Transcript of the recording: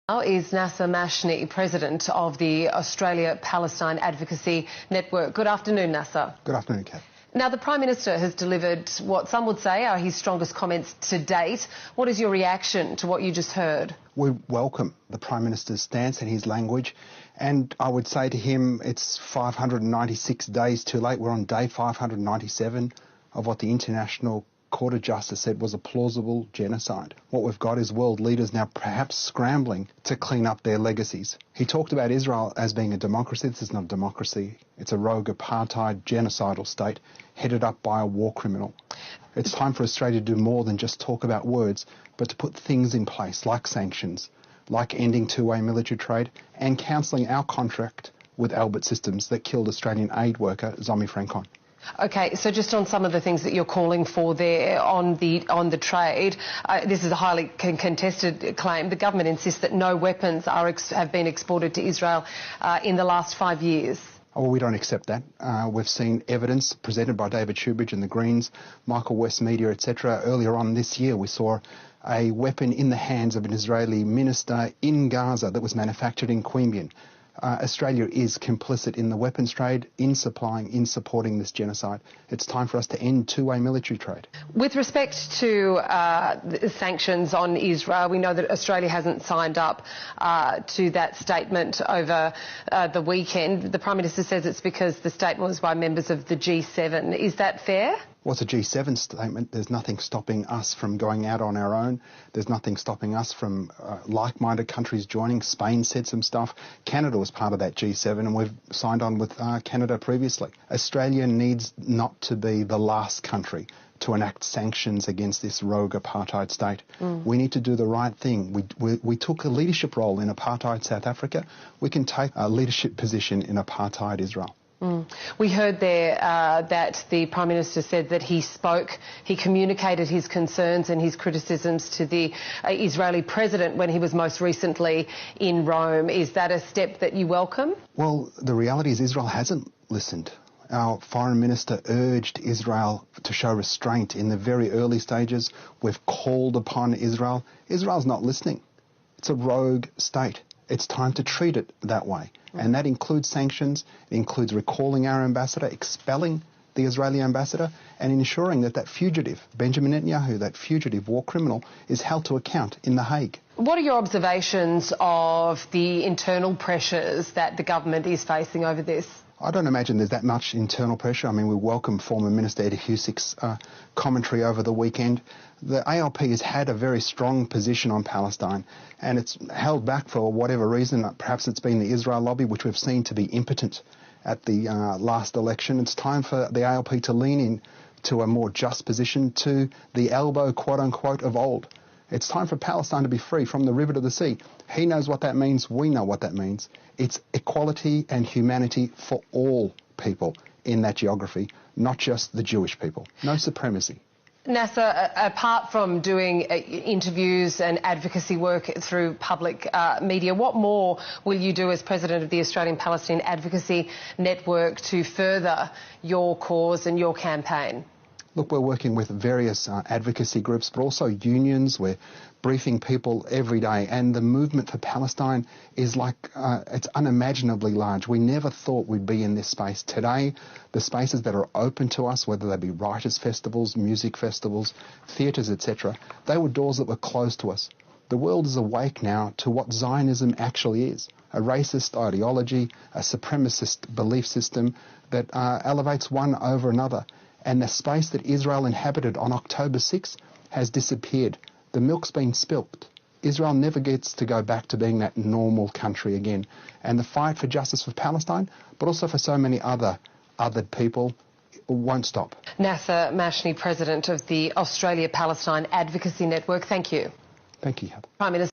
Now is Nasser Mashni, President of the Australia Palestine Advocacy Network. Good afternoon, Nasser. Good afternoon, Kath. Now, the Prime Minister has delivered what some would say are his strongest comments to date. What is your reaction to what you just heard? We welcome the Prime Minister's stance and his language, and I would say to him it's 596 days too late. We're on day 597 of what the International Court of Justice said was a plausible genocide. What we've got is world leaders now perhaps scrambling to clean up their legacies. He talked about Israel as being a democracy. This is not a democracy. It's a rogue apartheid genocidal state headed up by a war criminal. It's time for Australia to do more than just talk about words, but to put things in place like sanctions, like ending two-way military trade and cancelling our contract with Albert Systems that killed Australian aid worker Zomi Francon. Okay, so just on some of the things that you're calling for there on the trade, this is a highly contested claim. The government insists that no weapons have been exported to Israel in the last 5 years. Well, we don't accept that. We've seen evidence presented by David Shoebridge and the Greens, Michael West Media, etc. Earlier on this year, we saw a weapon in the hands of an Israeli minister in Gaza that was manufactured in Queanbeyan. Australia is complicit in the weapons trade, in supplying, in supporting this genocide. It's time for us to end two-way military trade. With respect to sanctions on Israel, we know that Australia hasn't signed up to that statement over the weekend. The Prime Minister says it's because the statement was by members of the G7. Is that fair? Well, it's a G7 statement. There's nothing stopping us from going out on our own. There's nothing stopping us from like-minded countries joining. Spain said some stuff. Canada was part of that G7, and we've signed on with Canada previously. Australia needs not to be the last country to enact sanctions against this rogue apartheid state. We need to do the right thing. We took a leadership role in apartheid South Africa. We can take a leadership position in apartheid Israel. We heard there that the Prime Minister said that he communicated his concerns and his criticisms to the Israeli President when he was most recently in Rome. Is that a step that you welcome? Well, the reality is Israel hasn't listened. Our Foreign Minister urged Israel to show restraint in the very early stages. We've called upon Israel. Israel's not listening. It's a rogue state. It's time to treat it that way. And that includes sanctions, it includes recalling our ambassador, expelling the Israeli ambassador, and ensuring that that fugitive, Benjamin Netanyahu, that fugitive war criminal, is held to account in The Hague. What are your observations of the internal pressures that the government is facing over this? I don't imagine there's that much internal pressure. I mean, we welcome former Minister Ed Husick's commentary over the weekend. The ALP has had a very strong position on Palestine, and it's held back for whatever reason. Perhaps it's been the Israel lobby, which we've seen to be impotent at the last election. It's time for the ALP to lean in to a more just position, to the elbow, quote-unquote, of old. It's time for Palestine to be free from the river to the sea. He knows what that means. We know what that means. It's equality and humanity for all people in that geography, not just the Jewish people. No supremacy. Nasser, apart from doing interviews and advocacy work through public media, what more will you do as President of the Australian Palestine Advocacy Network to further your cause and your campaign? Look, we're working with various advocacy groups, but also unions. We're briefing people every day, and the movement for Palestine is it's unimaginably large. We never thought we'd be in this space. Today, the spaces that are open to us, whether they be writers' festivals, music festivals, theatres, etc., they were doors that were closed to us. The world is awake now to what Zionism actually is, a racist ideology, a supremacist belief system that elevates one over another. And the space that Israel inhabited on October 6th has disappeared. The milk's been spilt. Israel never gets to go back to being that normal country again. And the fight for justice for Palestine, but also for so many othered people, won't stop. Nasser Mashni, President of the Australia Palestine Advocacy Network, thank you. Thank you. Prime Minister.